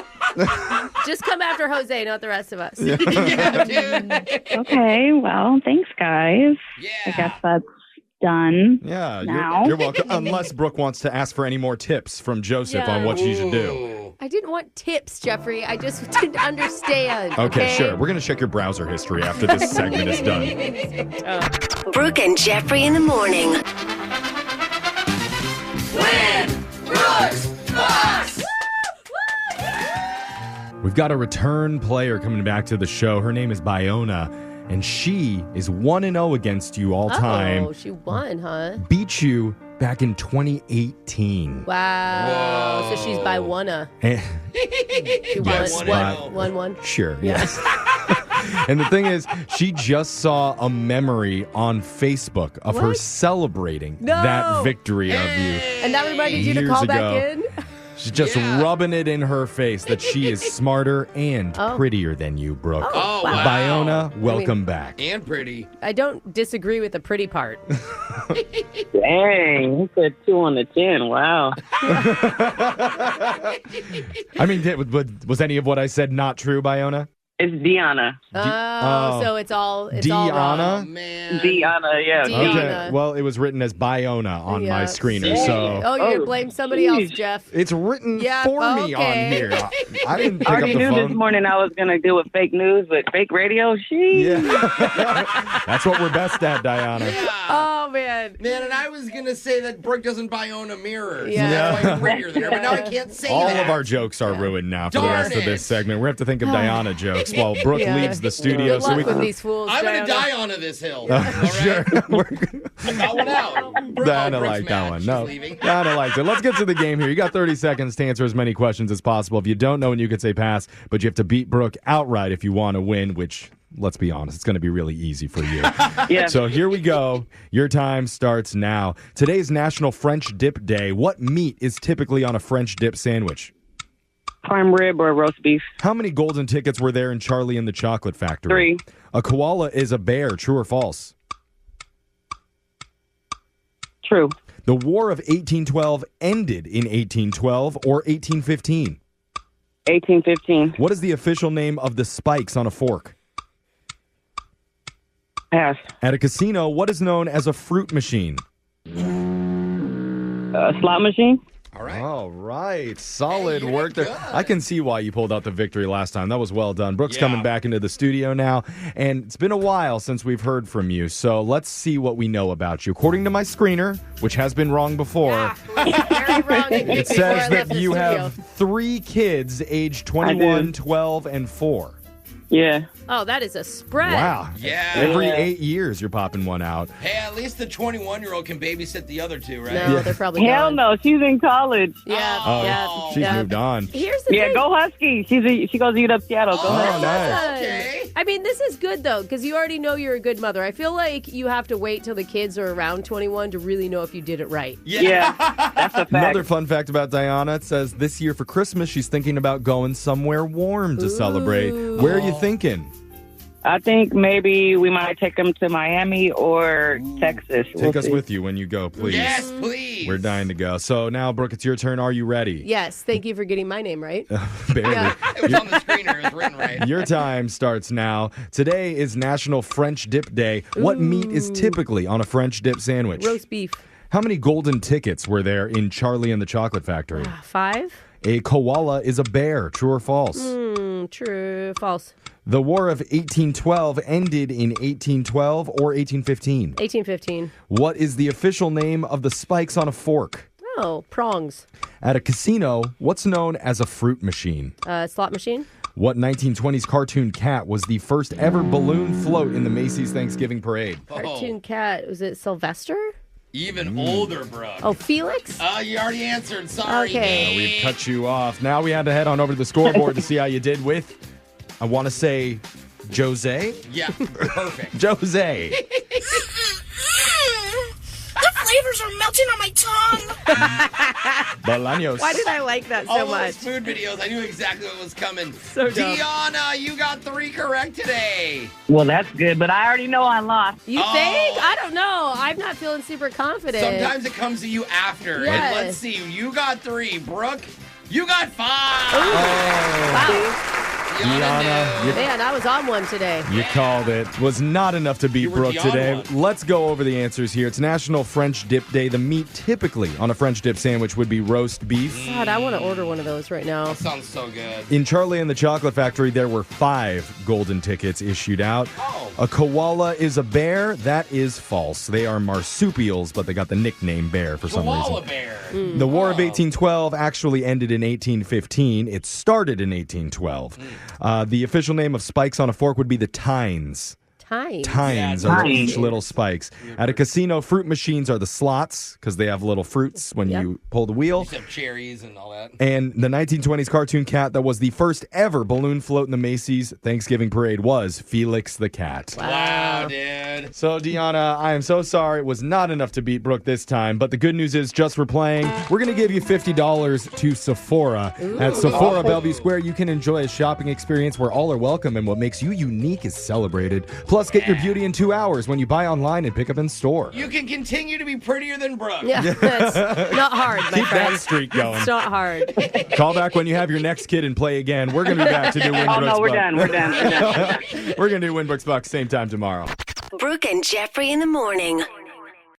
Just come after Jose, not the rest of us. Yeah, dude. Okay, well, thanks, guys. Yeah. I guess that's done. Yeah, now. you're welcome. Unless Brooke wants to ask for any more tips from Joseph on what she should do. I didn't want tips, Jeffrey. I just didn't understand. Okay, sure. We're going to check your browser history after this segment is done. Brooke and Jeffrey in the morning. Win! Brooks! Box! We've got a return player coming back to the show. Her name is Biona, and she is 1-0 against you all time. Oh, she won, huh? Beat you back in 2018. Wow. So she's by one-a. And- She Yes, won. One. Sure, yes. And the thing is, she just saw a memory on Facebook of her celebrating that victory of you. And that reminded you to Years call ago. back in? She's just rubbing it in her face that she is smarter and prettier than you, Brooke. Oh, wow. Biona, welcome back. And pretty. I don't disagree with the pretty part. Dang, he said 2 on the 10. Wow. I mean, was any of what I said not true, Biona? It's Deanna. So it's all wrong. Deanna? Deanna, yeah. Okay, well, it was written as Biona on my screener, so... Oh, you're going to blame somebody else, Jeff. It's written for me on here. I didn't pick I up already the knew phone. this morning I was going to do with fake news, but fake radio, That's what we're best at, Diana. Oh, man. Man, and I was going to say that Brooke doesn't buy own a mirror. Yeah. That's why I'm prettier than her, but now I can't say All that. of our jokes are ruined now for the Darn rest of this segment. We're going to have to think of Diana jokes while Brooke leaves the studio. Good luck with these fools, I'm going to Diana. die on this hill. Sure. I got one out. Diana Brooke's liked that mad. one. She's No, leaving. Diana liked it. Let's get to the game here. You got 30 seconds to answer as many questions as possible. If you don't know, and you could say pass, but you have to beat Brooke outright if you want to win, which, let's be honest, it's going to be really easy for you. Yeah. So here we go. Your time starts now. Today is National French Dip Day. What meat is typically on a French dip sandwich? Prime rib or roast beef. How many golden tickets were there in Charlie and the Chocolate Factory? 3. A koala is a bear. True or false? True. The War of 1812 ended in 1812 or 1815? 1815. What is the official name of the spikes on a fork? Pass. At a casino, what is known as a fruit machine? A slot machine. All right. Solid work there. I can see why you pulled out the victory last time. That was well done. Brooke's coming back into the studio now, and it's been a while since we've heard from you, so let's see what we know about you. According to my screener, which has been wrong before, Very wrong. it says that you have 3 kids aged 21, 12, and 4. Yeah. Oh, that is a spread. Wow. Yeah. Every 8 years, you're popping one out. Hey, at least the 21-year-old can babysit the other 2, right? No, they're probably Hell gone. no, she's in college. Yeah, Oh, yeah. she's moved on. Here's the Yeah, thing. go Husky. She goes to UW Seattle. Go Husky. Oh, nice. Okay. I mean, this is good, though, because you already know you're a good mother. I feel like you have to wait till the kids are around 21 to really know if you did it right. Yeah, that's a fact. Another fun fact about Diana, it says this year for Christmas, she's thinking about going somewhere warm to celebrate. Where are you thinking? I think maybe we might take them to Miami or Texas. Take us with you when you go, please. Yes, please. We're dying to go. So now, Brooke, it's your turn. Are you ready? Yes, thank you for getting my name right. Barely. Yeah. It was on the screener. It was written right. Your time starts now. Today is National French Dip Day. What meat is typically on a French dip sandwich? Roast beef. How many golden tickets were there in Charlie and the Chocolate Factory? 5. A koala is a bear. True or false? True. False. The War of 1812 ended in 1812 or 1815? 1815. What is the official name of the spikes on a fork? Oh, prongs. At a casino, what's known as a fruit machine? Slot machine. What 1920s cartoon cat was the first ever balloon float in the Macy's Thanksgiving Parade? Cartoon cat. Was it Sylvester? Even older, Brooke. Oh, Felix? You already answered. Sorry. Okay. We've cut you off. Now we had to head on over to the scoreboard to see how you did with, I want to say, Jose? Yeah, perfect. Jose. The flavors are melting on my tongue. Bolaños. Why did I like that so All much? those food videos, I knew exactly what was coming. So dumb. Deanna, you got 3 correct today. Well, that's good, but I already know I lost. You think? I don't know. I'm not feeling super confident. Sometimes it comes to you after. Yes. And let's see. You got 3. Brooke, you got 5. Wow. Deanna, Man, I was on one today. you called it. Was not enough to beat You were Brooke beyond today. one. Let's go over the answers here. It's National French Dip Day. The meat typically on a French dip sandwich would be roast beef. God, I want to order one of those right now. That sounds so good. In Charlie and the Chocolate Factory, there were 5 golden tickets issued out. Oh. A koala is a bear. That is false. They are marsupials, but they got the nickname bear for some Koala reason. bear. The War of 1812 actually ended in 1815. It started in 1812. The official name of spikes on a fork would be the tines. Tines are each little spikes. At a casino, fruit machines are the slots because they have little fruits when you pull the wheel. Except cherries and all that. And the 1920s cartoon cat that was the first ever balloon float in the Macy's Thanksgiving Parade was Felix the cat. Wow, dude. So, Deanna, I am so sorry. It was not enough to beat Brooke this time. But the good news is, just for playing, we're going to give you $50 to Sephora. At Sephora Bellevue Square, you can enjoy a shopping experience where all are welcome and what makes you unique is celebrated. Plus, get your beauty in 2 hours when you buy online and pick up in store. You can continue to be prettier than Brooke. Yeah, it's not hard, my Keep friend. that streak going. It's not hard. Call back when you have your next kid and play again. We're going to be back to do Winbrook's Oh, no, we're Buck. done. We're done. We're going to do Winbrook's Buck same time tomorrow. Brooke and Jeffrey in the morning.